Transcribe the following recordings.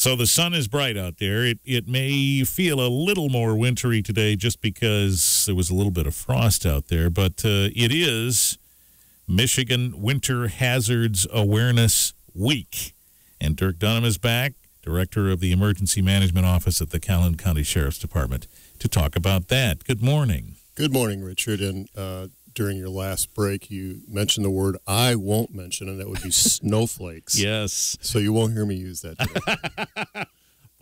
So the sun is bright out there. It may feel a little more wintry today just because there was a little bit of frost out there, but it is Michigan Winter Hazards Awareness Week. And Durk Dunham is back, Director of the Emergency Management Office at the Calhoun County Sheriff's Department, to talk about that. Good morning. Good morning, Richard. And during your last break, you mentioned the word I won't mention, and that would be snowflakes. Yes. So you won't hear me use that today.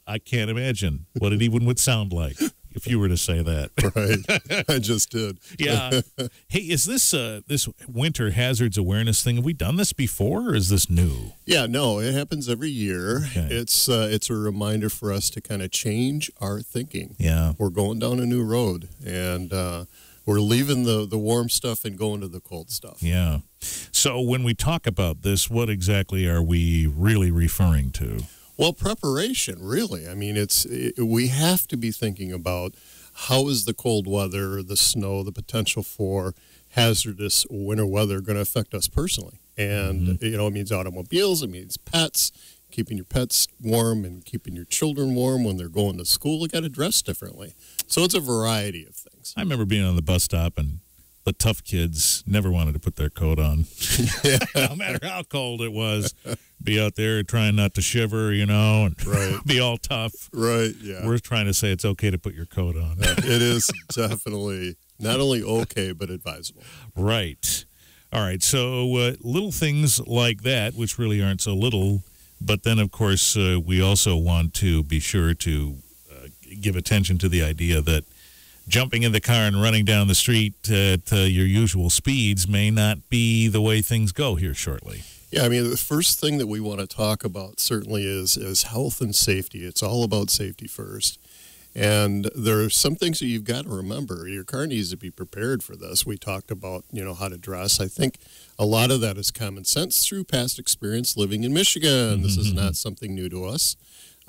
I can't imagine what it even would sound like if you were to say that. Right. I just did. Yeah. Hey, is this this Winter Hazards Awareness thing, have we done this before, or is this new? Yeah, no, it happens every year. Okay. It's a reminder for us to kind of change our thinking. Yeah. We're going down a new road, and we're leaving the warm stuff and going to the cold stuff. Yeah. So when we talk about this, what exactly are we really referring to? Well, preparation, really. I mean, we have to be thinking about how is the cold weather, the snow, the potential for hazardous winter weather going to affect us personally. And, you know, it means automobiles, it means pets, keeping your pets warm and keeping your children warm when they're going to school. You got to dress differently. So it's a variety of things. I remember being on the bus stop and the tough kids never wanted to put their coat on. No matter how cold it was, be out there trying not to shiver, you know, and right. be all tough. Right, yeah. We're trying to say it's okay to put your coat on. It is definitely not only okay, but advisable. Right. All right, so little things like that, which really aren't so little, but then, of course, we also want to be sure to give attention to the idea that jumping in the car and running down the street at your usual speeds may not be the way things go here shortly. Yeah, I mean, the first thing that we want to talk about certainly is health and safety. It's all about safety first. And there are some things that you've got to remember. Your car needs to be prepared for this. We talked about, you know, how to dress. I think a lot of that is common sense through past experience living in Michigan. This is not something new to us.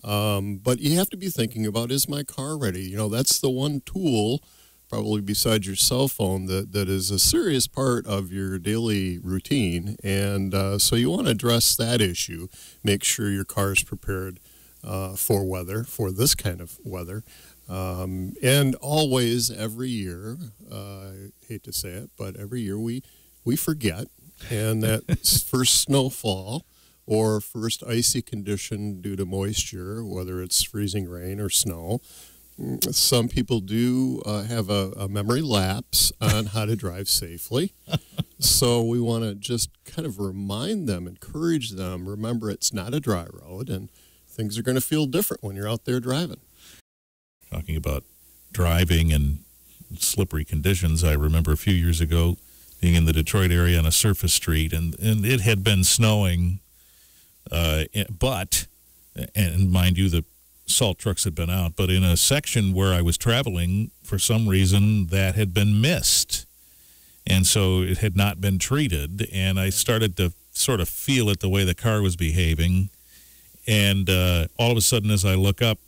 But you have to be thinking about, is my car ready? You know, that's the one tool, probably besides your cell phone, that is a serious part of your daily routine. And so you want to address that issue. Make sure your car is prepared for this kind of weather. And always, every year, I hate to say it, but every year we forget. And that first snowfall or first icy condition due to moisture, whether it's freezing rain or snow, some people do have a memory lapse on how to drive safely. So we want to just kind of remind them, encourage them, remember it's not a dry road and things are going to feel different when you're out there driving. Talking about driving and slippery conditions, I remember a few years ago being in the Detroit area on a surface street, and it had been snowing, but, and mind you, the salt trucks had been out, but in a section where I was traveling, for some reason, that had been missed. And so it had not been treated, and I started to sort of feel it the way the car was behaving. And all of a sudden, as I look up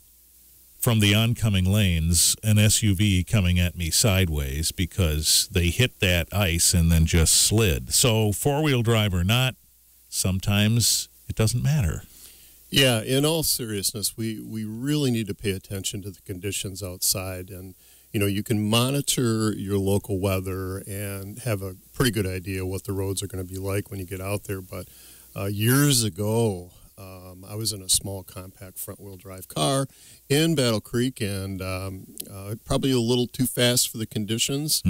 from the oncoming lanes, an SUV coming at me sideways because they hit that ice and then just slid. So four-wheel drive or not, sometimes it doesn't matter. Yeah, in all seriousness, we really need to pay attention to the conditions outside. And, you know, you can monitor your local weather and have a pretty good idea what the roads are going to be like when you get out there. But years ago, I was in a small compact front-wheel drive car in Battle Creek, and probably a little too fast for the conditions.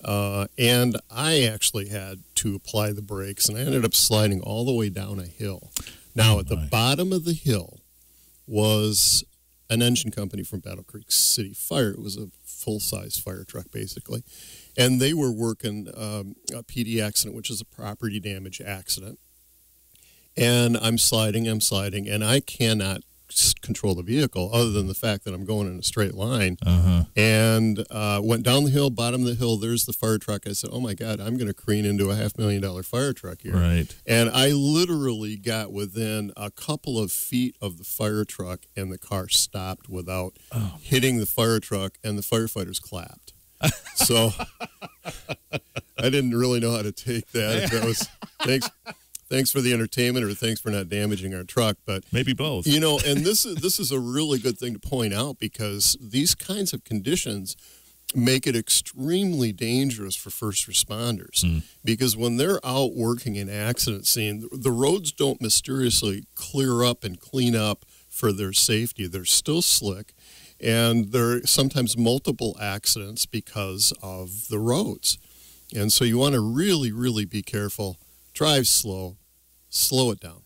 And I actually had to apply the brakes, and I ended up sliding all the way down a hill. Now, at the bottom of the hill was an engine company from Battle Creek City Fire. It was a full-size fire truck, basically. And they were working a PD accident, which is a property damage accident. And I'm sliding, and I cannot control the vehicle other than the fact that I'm going in a straight line. And went down the hill, bottom of the hill, there's the fire truck. I said, oh, my God, I'm going to careen into a $500,000 fire truck here. Right. And I literally got within a couple of feet of the fire truck, and the car stopped without hitting the fire truck, and the firefighters clapped. So I didn't really know how to take that. That was thanks for the entertainment or thanks for not damaging our truck. But maybe both. You know, and this is a really good thing to point out because these kinds of conditions make it extremely dangerous for first responders because when they're out working an accident scene, the roads don't mysteriously clear up and clean up for their safety. They're still slick, and there are sometimes multiple accidents because of the roads. And so you want to really, really be careful. Drive slow. Slow it down.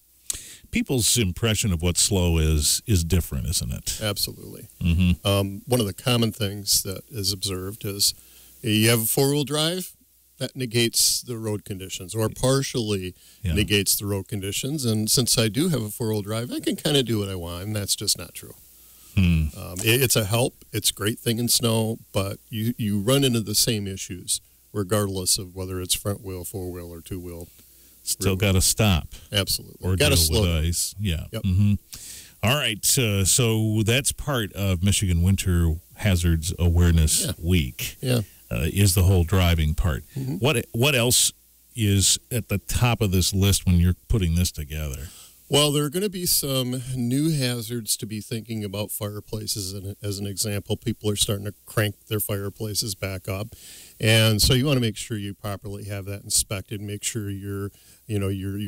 People's impression of what slow is different, isn't it? Absolutely. Mm-hmm. One of the common things that is observed is you have a four-wheel drive, that negates the road conditions or partially negates the road conditions. And since I do have a four-wheel drive, I can kind of do what I want, and that's just not true. It's a help. It's a great thing in snow, but you run into the same issues regardless of whether it's front wheel, four-wheel, or two-wheel. Still got to stop. Absolutely. Or got to slow slow ice. Yeah. Yep. Mm-hmm. All right. So that's part of Michigan Winter Hazards Awareness Week. Yeah. Is the whole driving part. What else is at the top of this list when you're putting this together? Well, there are going to be some new hazards to be thinking about. Fireplaces, as an example. People are starting to crank their fireplaces back up. And so you want to make sure you properly have that inspected, make sure your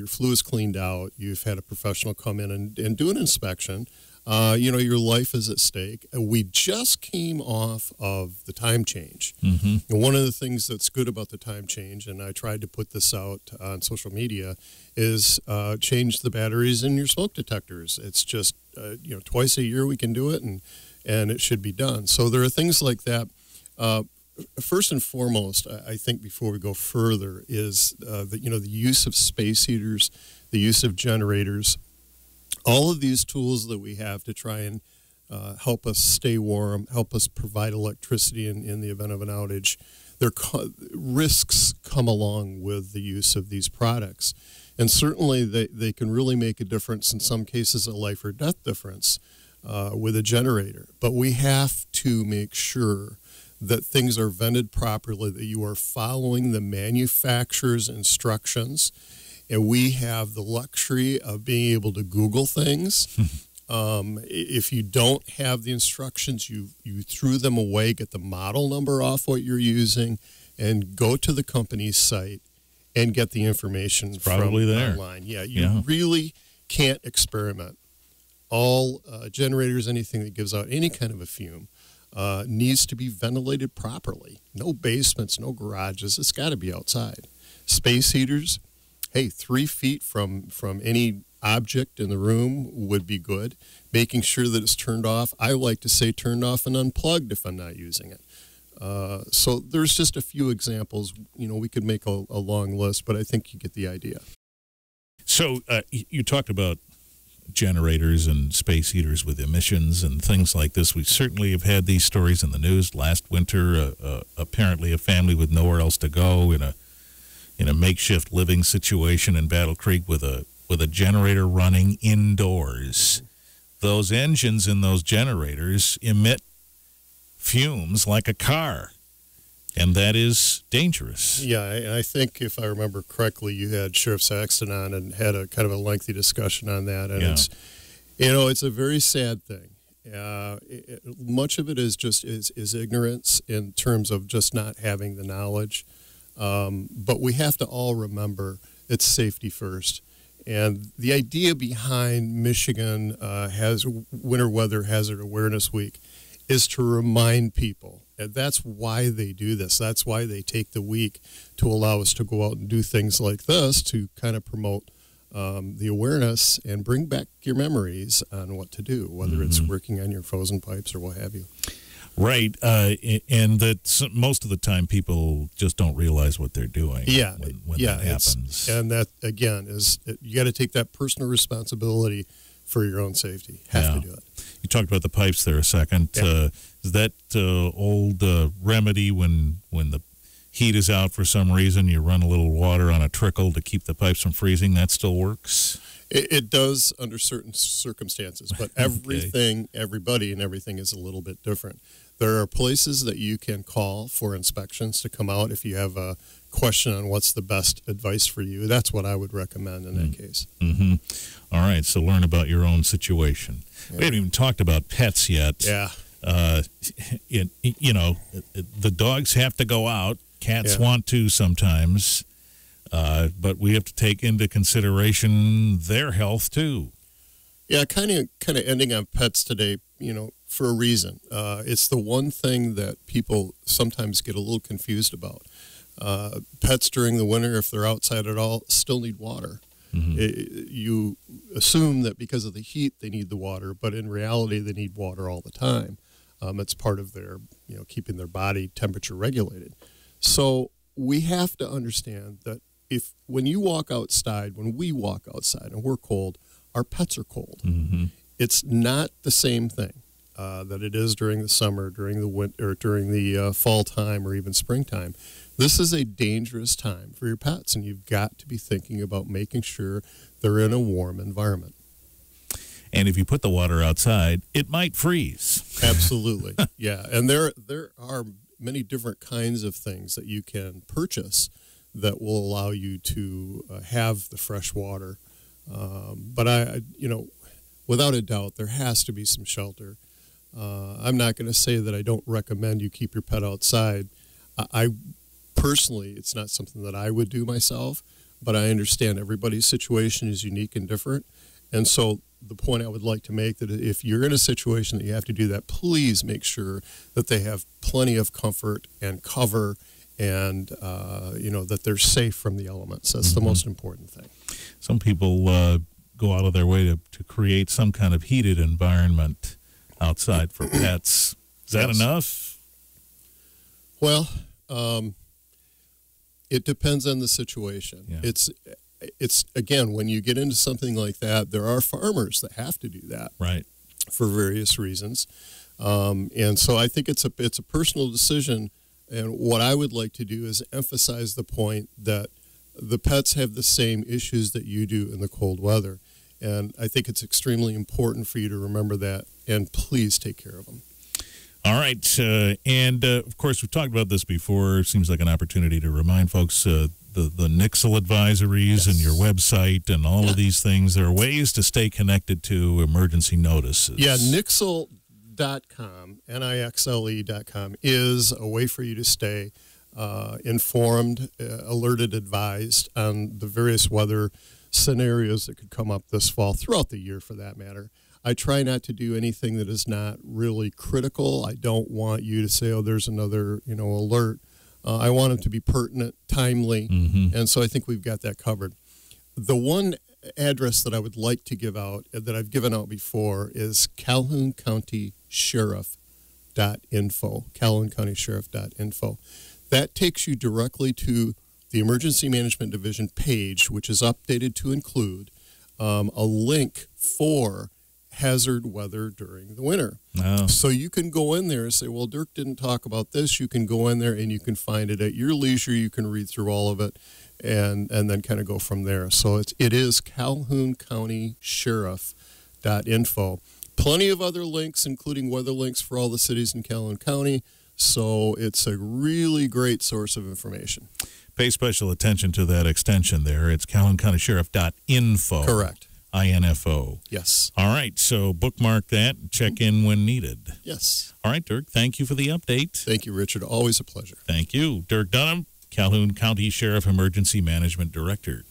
flue is cleaned out, you've had a professional come in and do an inspection. Your life is at stake. We just came off of the time change. And one of the things that's good about the time change, and I tried to put this out on social media, is change the batteries in your smoke detectors. It's just, twice a year we can do it, and it should be done. So there are things like that. First and foremost, I think before we go further is the use of space heaters, the use of generators, all of these tools that we have to try and help us stay warm, help us provide electricity in the event of an outage. Risks come along with the use of these products. And certainly they can really make a difference, in some cases a life or death difference with a generator. But we have to make sure that things are vented properly, that you are following the manufacturer's instructions. And we have the luxury of being able to Google things. If you don't have the instructions, you threw them away, get the model number off what you're using, and go to the company's site and get the information from online. Yeah, you really can't experiment. All generators, anything that gives out any kind of a fume, needs to be ventilated properly. No basements, no garages. It's got to be outside. Space heaters, 3 feet from any object in the room would be good. Making sure that it's turned off. I like to say turned off and unplugged if I'm not using it. So there's just a few examples. We could make a long list, but I think you get the idea. So you talked about generators and space heaters with emissions and things like this. We certainly have had these stories in the news. Last winter, apparently a family with nowhere else to go in a makeshift living situation in Battle Creek with a generator running indoors. Those engines in those generators emit fumes like a car, and that is dangerous. Yeah, and I think if I remember correctly, you had Sheriff Saxton on and had a kind of a lengthy discussion on that, and it's a very sad thing. Much of it is just is ignorance in terms of just not having the knowledge. But we have to all remember it's safety first. And the idea behind Michigan Winter Weather Hazard Awareness Week is to remind people. And that's why they do this. That's why they take the week to allow us to go out and do things like this to kind of promote the awareness and bring back your memories on what to do, whether it's working on your frozen pipes or what have you. Right, and that most of the time people just don't realize what they're doing when that happens. And that, again, you got to take that personal responsibility for your own safety. Have to do it. You talked about the pipes there a second. Yeah. Is that old remedy when the heat is out for some reason, you run a little water on a trickle to keep the pipes from freezing? That still works? It does under certain circumstances, but everything, everybody, and everything is a little bit different. There are places that you can call for inspections to come out if you have a question on what's the best advice for you. That's what I would recommend in that case. Mm-hmm. All right, so learn about your own situation. Yeah. We haven't even talked about pets yet. Yeah. The dogs have to go out. Cats want to sometimes, but we have to take into consideration their health too. Yeah, kind of ending on pets today, for a reason. It's the one thing that people sometimes get a little confused about. Pets during the winter, if they're outside at all, still need water. Mm-hmm. You assume that because of the heat they need the water, but in reality they need water all the time. It's part of their, keeping their body temperature regulated. So we have to understand that when we walk outside and we're cold, our pets are cold. Mm-hmm. It's not the same thing that it is during the summer, during the winter, during the fall time, or even springtime. This is a dangerous time for your pets, and you've got to be thinking about making sure they're in a warm environment. And if you put the water outside, it might freeze. Absolutely, yeah. And there are many different kinds of things that you can purchase that will allow you to have the fresh water. But without a doubt, there has to be some shelter. I'm not going to say that I don't recommend you keep your pet outside. I personally, it's not something that I would do myself, but I understand everybody's situation is unique and different. And so the point I would like to make that if you're in a situation that you have to do that, please make sure that they have plenty of comfort and cover and, that they're safe from the elements. That's the most important thing. Some people go out of their way to create some kind of heated environment outside for pets. Is that enough? Well, it depends on the situation. Yeah. It's again, when you get into something like that, there are farmers that have to do that, right, for various reasons, and so I think it's a personal decision. And what I would like to do is emphasize the point that the pets have the same issues that you do in the cold weather, and I think it's extremely important for you to remember that. And please take care of them. All right, and of course we've talked about this before. It seems like an opportunity to remind folks. The Nixle advisories and your website and all of these things. There are ways to stay connected to emergency notices. Yeah, Nixle.com, Nixle.com is a way for you to stay informed, alerted, advised on the various weather scenarios that could come up this fall, throughout the year for that matter. I try not to do anything that is not really critical. I don't want you to say, oh, there's another alert. I want them to be pertinent, timely, and so I think we've got that covered. The one address that I would like to give out, that I've given out before, is Calhoun County Sheriff.info, CalhounCountySheriff.info. That takes you directly to the Emergency Management Division page, which is updated to include a link for hazard weather during the winter. Oh. So you can go in there and say, well, Durk didn't talk about this. You can go in there and you can find it at your leisure. You can read through all of it and then kind of go from there. So it is Calhoun County Sheriff.info. Plenty of other links, including weather links for all the cities in Calhoun County. So it's a really great source of information. Pay special attention to that extension there. It's CalhounCountySheriff.info. Correct. INFO. Yes. All right, so bookmark that and check in when needed. Yes. All right, Durk, thank you for the update. Thank you, Richard. Always a pleasure. Thank you. Durk Dunham, Calhoun County Sheriff Emergency Management Director.